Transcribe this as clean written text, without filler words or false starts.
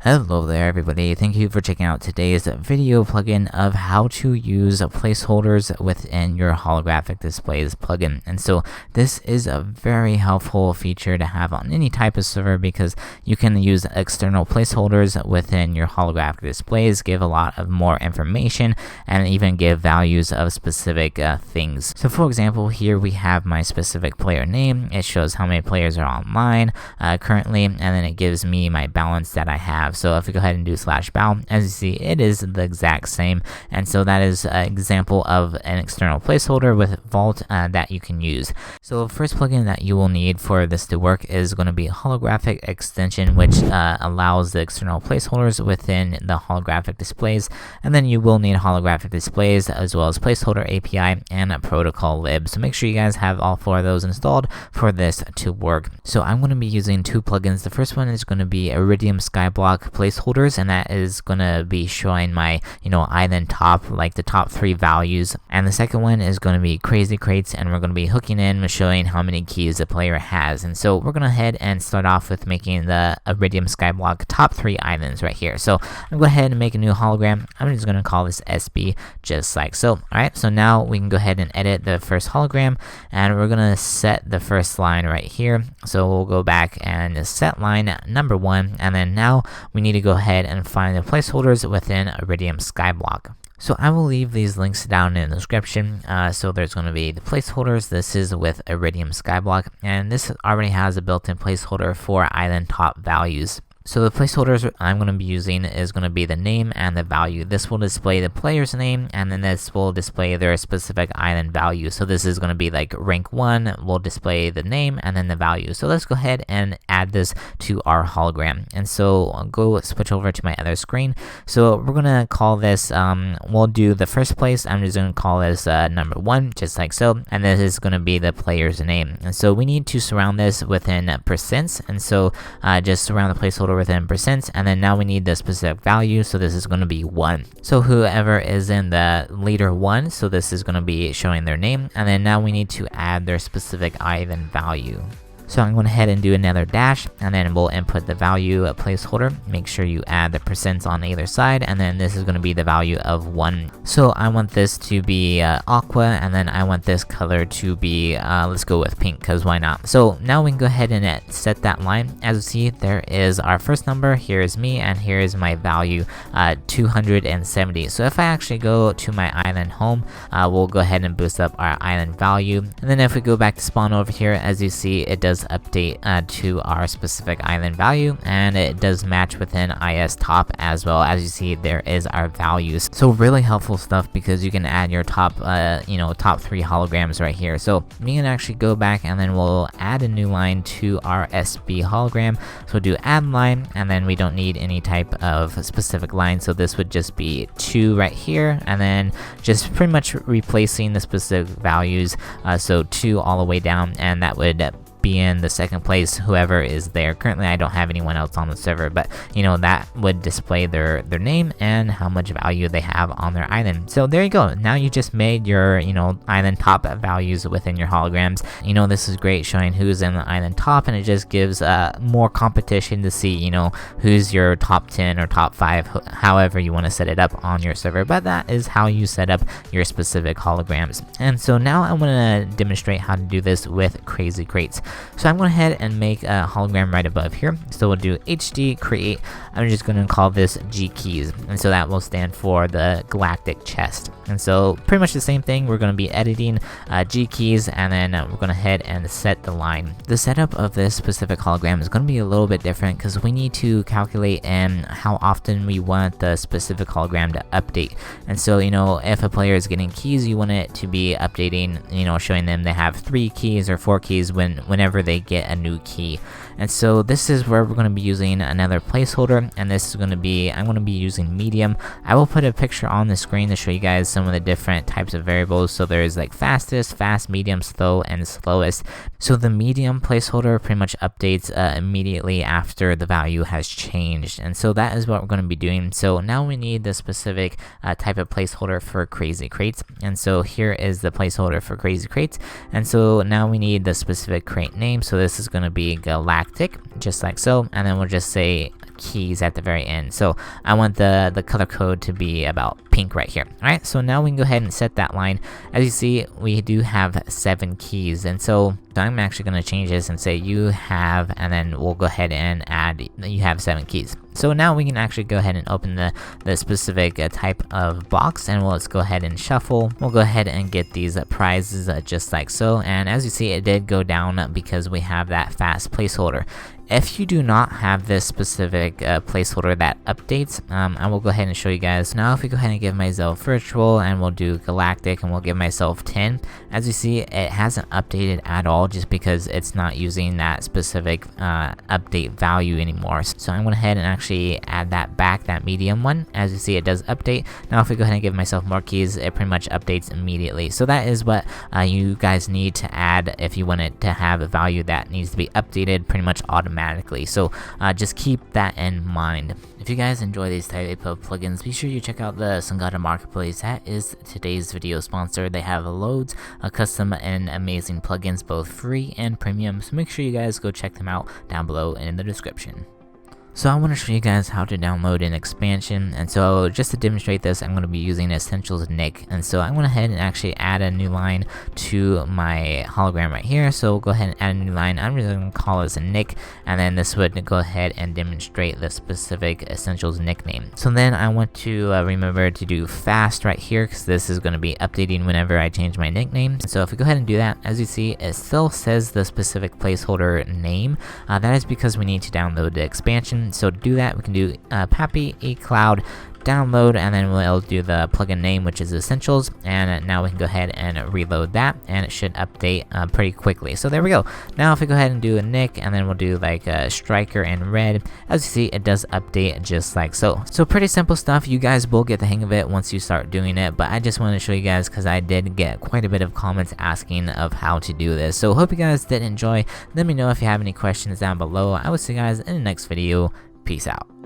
Hello there everybody, thank you for checking out today's video plugin of how to use placeholders within your holographic displays plugin. And so this is a very helpful feature to have on any type of server because you can use external placeholders within your holographic displays, give a lot of more information, and even give values of specific things. So for example, here we have my specific player name. It shows how many players are online currently, and then it gives me my balance that I have. So if we go ahead and do /bal, as you see, it is the exact same. And so that is an example of an external placeholder with Vault that you can use. So the first plugin that you will need for this to work is going to be a Holographic extension, which allows the external placeholders within the holographic displays. And then you will need holographic displays as well as placeholder API and a protocol lib. So make sure you guys have all four of those installed for this to work. So I'm going to be using two plugins. The first one is going to be Iridium Skyblock placeholders, and that is going to be showing my island top, like the top 3 values. And the second one is going to be Crazy Crates, and we're going to be hooking in with showing how many keys the player has. And so we're going to head and start off with making the Iridium Skyblock top 3 islands right here. So I'm going to go ahead and make a new hologram. I'm just going to call this SB just like so. Alright, so now we can go ahead and edit the first hologram, and we're going to set the first line right here. So we'll go back and set line number 1, and then now we need to go ahead and find the placeholders within Iridium Skyblock. So I will leave these links down in the description. So there's going to be the placeholders. This is with Iridium Skyblock, and this already has a built-in placeholder for island top values. So the placeholders I'm going to be using is going to be the name and the value. This will display the player's name, and then this will display their specific island value. So this is going to be like rank 1 will display the name and then the value. So let's go ahead and add this to our hologram. And so I'll go switch over to my other screen. So we're going to call this, we'll do the first place. I'm just going to call this number 1, just like so. And this is going to be the player's name. And so we need to surround this within percents. And so just surround the placeholder within percents, and then now we need the specific value, so this is going to be 1. So whoever is in the leader 1, so this is going to be showing their name, and then now we need to add their specific island value. So I'm going to head and do another dash, and then we'll input the value placeholder. Make sure you add the percents on either side, and then this is going to be the value of 1. So I want this to be aqua, and then I want this color to be, let's go with pink, because why not? So now we can go ahead and set that line. As you see, there is our first number, here is me, and here is my value, 270. So if I actually go to my island home, we'll go ahead and boost up our island value. And then if we go back to spawn over here, as you see, it does update to our specific island value, and it does match within IS top as well. As you see, there is our values. So really helpful stuff because you can add your top top 3 holograms right here. So we can actually go back, and then we'll add a new line to our SB hologram. So we'll do add line, and then we don't need any type of specific line, so this would just be 2 right here, and then just pretty much replacing the specific values, so 2 all the way down, and that would be in the second place, whoever is there. Currently I don't have anyone else on the server, but that would display their name and how much value they have on their island. So there you go. Now you just made your island top values within your holograms. This is great, showing who's in the island top, and it just gives more competition to see who's your top 10 or top 5, however you want to set it up on your server. But that is how you set up your specific holograms. And so now I want to demonstrate how to do this with Crazy Crates. So I'm going to head and make a hologram right above here. So we'll do HD create. I'm just going to call this G keys, and so that will stand for the galactic chest. And so pretty much the same thing. We're going to be editing G keys, and then we're going to head and set the line. The setup of this specific hologram is going to be a little bit different because we need to calculate how often we want the specific hologram to update. And so if a player is getting keys, you want it to be updating, showing them they have 3 keys or 4 keys whenever they get a new key. And so this is where we're going to be using another placeholder, and this is going to be, I'm going to be using medium. I will put a picture on the screen to show you guys some of the different types of variables. So there's like fastest, fast, medium, slow, and slowest. So the medium placeholder pretty much updates immediately after the value has changed, and so that is what we're going to be doing. So now we need the specific type of placeholder for Crazy Crates, and so here is the placeholder for Crazy Crates. And so now we need the specific crate name, so this is going to be Galactic, just like so, and then we'll just say keys at the very end. So I want the color code to be about pink right here. Alright, so now we can go ahead and set that line. As you see, we do have 7 keys, and so I'm actually going to change this and say you have, and then we'll go ahead and add you have 7 keys. So now we can actually go ahead and open the specific type of box, and let's go ahead and shuffle. We'll go ahead and get these prizes just like so, and as you see, it did go down because we have that fast placeholder. If you do not have this specific placeholder that updates, I will go ahead and show you guys. Now if we go ahead and give myself virtual, and we'll do galactic, and we'll give myself 10, as you see, it hasn't updated at all just because it's not using that specific update value anymore. So I'm going ahead and actually add that back, that medium one. As you see, it does update. Now if we go ahead and give myself more keys, it pretty much updates immediately. So that is what you guys need to add if you want it to have a value that needs to be updated pretty much automatically. So just keep that in mind. If you guys enjoy these type of plugins, be sure you check out the Songoda Marketplace. That is today's video sponsor. They have loads of custom and amazing plugins, both free and premium, so make sure you guys go check them out down below in the description. So I want to show you guys how to download an expansion, and so just to demonstrate this, I'm going to be using Essentials Nick, and so I'm going to head and actually add a new line to my hologram right here. So we'll go ahead and add a new line. I'm just going to call this a Nick, and then this would go ahead and demonstrate the specific Essentials nickname. So then I want to remember to do fast right here, because this is going to be updating whenever I change my nickname. So if we go ahead and do that, as you see, it still says the specific placeholder name. That is because we need to download the expansion. So to do that, we can do pappy ecloud download, and then we'll do the plugin name, which is Essentials, and now we can go ahead and reload that, and it should update pretty quickly. So there we go. Now if we go ahead and do a Nick, and then we'll do like a striker in red, as you see, it does update just like so. So pretty simple stuff. You guys will get the hang of it once you start doing it, but I just wanted to show you guys because I did get quite a bit of comments asking of how to do this. So hope you guys did enjoy. Let me know if you have any questions down below. I will see you guys in the next video. Peace out.